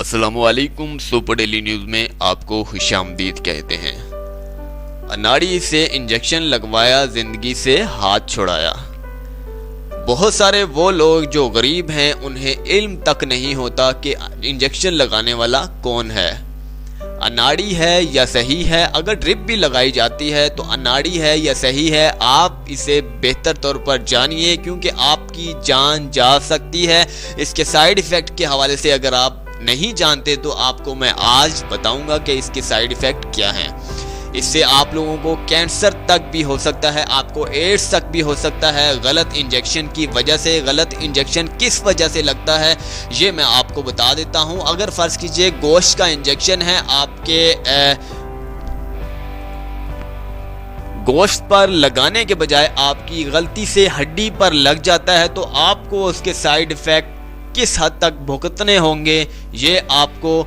अस्सलामु अलैकुम। Super daily news में आपको खुशामदीद कहते हैं। अनाड़ी से इंजेक्शन लगवाया, जिंदगी से हाथ छुड़ाया। बहुत सारे वो लोग जो गरीब हैं उन्हें इल्म तक नहीं होता कि इंजेक्शन लगाने वाला कौन है, अनाड़ी है या सही है। अगर ड्रिप भी लगाई जाती है तो अनाड़ी है या सही है, आप इसे बेहतर तौर पर जानिए क्योंकि आपकी जान जा सकती है। इसके साइड इफ़ेक्ट के हवाले से अगर आप नहीं जानते तो आपको मैं आज बताऊंगा कि इसके साइड इफ़ेक्ट क्या हैं। इससे आप लोगों को कैंसर तक भी हो सकता है, आपको एड्स तक भी हो सकता है गलत इंजेक्शन की वजह से। गलत इंजेक्शन किस वजह से लगता है ये मैं आपको बता देता हूं। अगर फ़र्ज़ कीजिए गोश्त का इंजेक्शन है, आपके गोश्त पर लगाने के बजाय आपकी गलती से हड्डी पर लग जाता है तो आपको उसके साइड इफ़ेक्ट किस हद तक भुगतने होंगे ये आपको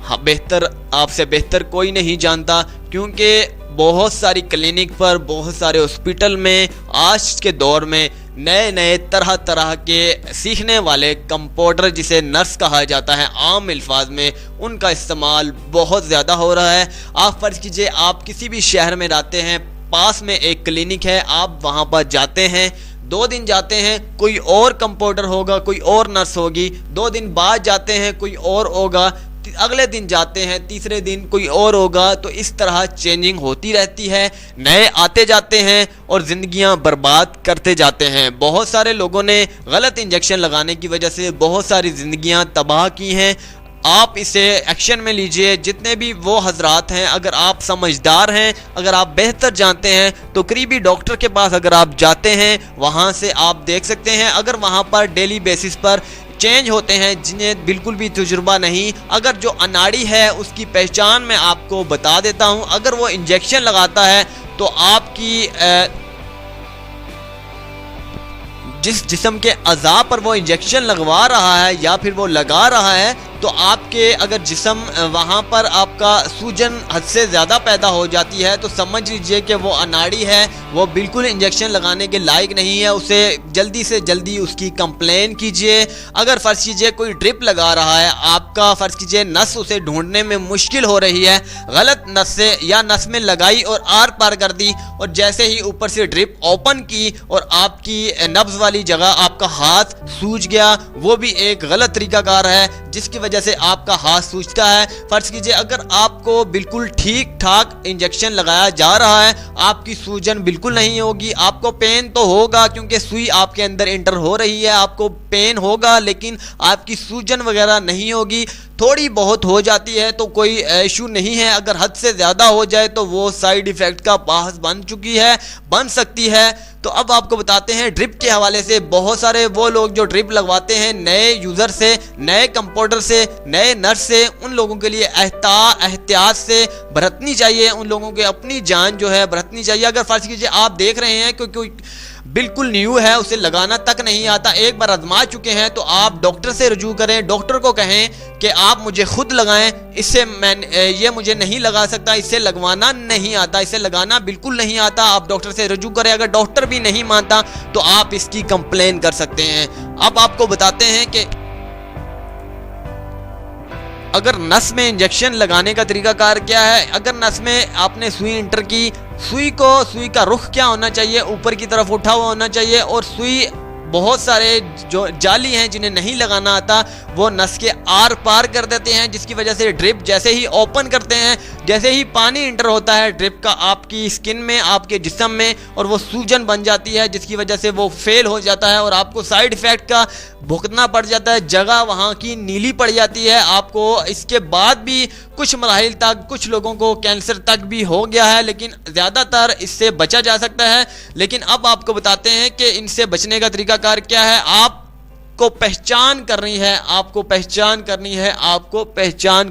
आपसे बेहतर कोई नहीं जानता, क्योंकि बहुत सारी क्लिनिक पर, बहुत सारे हॉस्पिटल में आज के दौर में नए तरह तरह के सीखने वाले कंपाउंडर, जिसे नर्स कहा जाता है आम अल्फाज में, उनका इस्तेमाल बहुत ज़्यादा हो रहा है। आप फर्ज कीजिए आप किसी भी शहर में रहते हैं, पास में एक क्लिनिक है, आप वहाँ पर जाते हैं, 2 दिन जाते हैं कोई और कंपाउंडर होगा, कोई और नर्स होगी, 2 दिन बाद जाते हैं कोई और होगा, अगले दिन जाते हैं तीसरे दिन कोई और होगा। तो इस तरह चेंजिंग होती रहती है, नए आते जाते हैं और ज़िंदगियां बर्बाद करते जाते हैं। बहुत सारे लोगों ने गलत इंजेक्शन लगाने की वजह से बहुत सारी ज़िंदगियां तबाह की हैं। आप इसे एक्शन में लीजिए। जितने भी वो हजरात हैं, अगर आप समझदार हैं, अगर आप बेहतर जानते हैं तो करीबी डॉक्टर के पास अगर आप जाते हैं, वहाँ से आप देख सकते हैं। अगर वहाँ पर डेली बेसिस पर चेंज होते हैं जिन्हें बिल्कुल भी तजुर्बा नहीं, अगर जो अनाड़ी है उसकी पहचान मैं आपको बता देता हूँ। अगर वो इंजेक्शन लगाता है तो आपकी जिस जिस्म के अज़ा पर वो इंजेक्शन लगवा रहा है या फिर वो लगा रहा है, तो आपके अगर जिस्म वहाँ पर आपका सूजन हद से ज़्यादा पैदा हो जाती है तो समझ लीजिए कि वो अनाड़ी है, वो बिल्कुल इंजेक्शन लगाने के लायक नहीं है। उसे जल्दी से जल्दी उसकी कंप्लेन कीजिए। अगर फ़र्ज़ कीजिए कोई ड्रिप लगा रहा है, आपका फ़र्ज़ कीजिए नस उसे ढूंढने में मुश्किल हो रही है, गलत नस से या नस में लगाई और आर पार कर दी, और जैसे ही ऊपर से ड्रिप ओपन की और आपकी नब्ज़ वाली जगह आपका हाथ सूज गया, वो भी एक गलत तरीकाकार है जिसकी वजह से आपका हाथ सूजता है। फर्ज कीजिए अगर आपको बिल्कुल ठीक ठाक इंजेक्शन लगाया जा रहा है, आपकी सूजन बिल्कुल नहीं होगी, आपको पेन तो होगा क्योंकि सुई आपके अंदर एंटर हो रही है, आपको पेन होगा, लेकिन आपकी सूजन वगैरह नहीं होगी। थोड़ी बहुत हो जाती है तो कोई इशू नहीं है, अगर हद से ज़्यादा हो जाए तो वो साइड इफ़ेक्ट का बाहस बन सकती है। तो अब आपको बताते हैं ड्रिप के हवाले से। बहुत सारे वो लोग जो ड्रिप लगवाते हैं नए यूज़र से, नए कंपाउंडर से, नए नर्स से, उन लोगों के लिए एहतियात से बरतनी चाहिए, उन लोगों के अपनी जान जो है बरतनी चाहिए। अगर फ़र्ज़ कीजिए आप देख रहे हैं कोई बिल्कुल न्यू है, उसे लगाना तक नहीं आता, एक बार आजमा चुके हैं, तो आप डॉक्टर से रुजू करें, डॉक्टर को कहें कि आप मुझे खुद लगाएं, इससे ये मुझे नहीं लगा सकता, इससे लगवाना नहीं आता, इससे लगाना बिल्कुल नहीं आता। आप डॉक्टर से रुजू करें। अगर डॉक्टर भी नहीं मानता तो आप इसकी कंप्लेन कर सकते हैं। अब आपको बताते हैं कि अगर नस में इंजेक्शन लगाने का तरीकाकार क्या है। अगर नस में आपने सुई इंटर की, सुई का रुख क्या होना चाहिए, ऊपर की तरफ उठा हुआ होना चाहिए, और सुई बहुत सारे जो जाली हैं जिन्हें नहीं लगाना आता वो नस के आर पार कर देते हैं, जिसकी वजह से ड्रिप जैसे ही ओपन करते हैं, जैसे ही पानी इंटर होता है ड्रिप का आपकी स्किन में, आपके जिस्म में, और वो सूजन बन जाती है, जिसकी वजह से वो फेल हो जाता है और आपको साइड इफ़ेक्ट का भुगतना पड़ जाता है। जगह वहाँ की नीली पड़ जाती है आपको। इसके बाद भी कुछ मराहिल तक कुछ लोगों को कैंसर तक भी हो गया है, लेकिन ज़्यादातर इससे बचा जा सकता है। लेकिन अब आपको बताते हैं कि इनसे बचने का तरीकाकार क्या है। आपको पहचान करनी है, आपको पहचान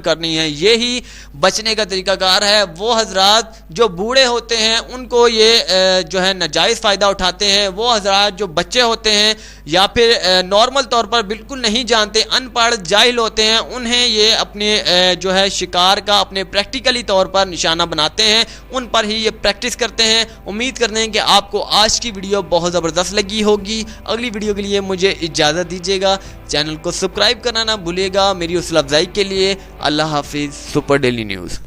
करनी है, यही बचने का तरीकाकार है। वो हजरात जो बूढ़े होते हैं उनको ये जो है नाजायज़ फ़ायदा उठाते हैं, वो हजरात जो बच्चे होते हैं یا پھر نارمل طور پر بالکل نہیں جانتے، ان پڑھ جاہل ہوتے ہیں، انہیں یہ اپنے جو ہے شکار کا اپنے پریکٹیکلی طور پر نشانہ بناتے ہیں، ان پر ہی یہ پریکٹس کرتے ہیں۔ امید کرتے ہیں کہ آپ کو آج کی ویڈیو بہت زبردست لگی ہوگی۔ اگلی ویڈیو کے لیے مجھے اجازت دیجیے گا، چینل کو سبسکرائب کرنا نہ بھولیے گا میری حوصلہ افزائی کے لیے۔ اللہ حافظ۔ Super daily news.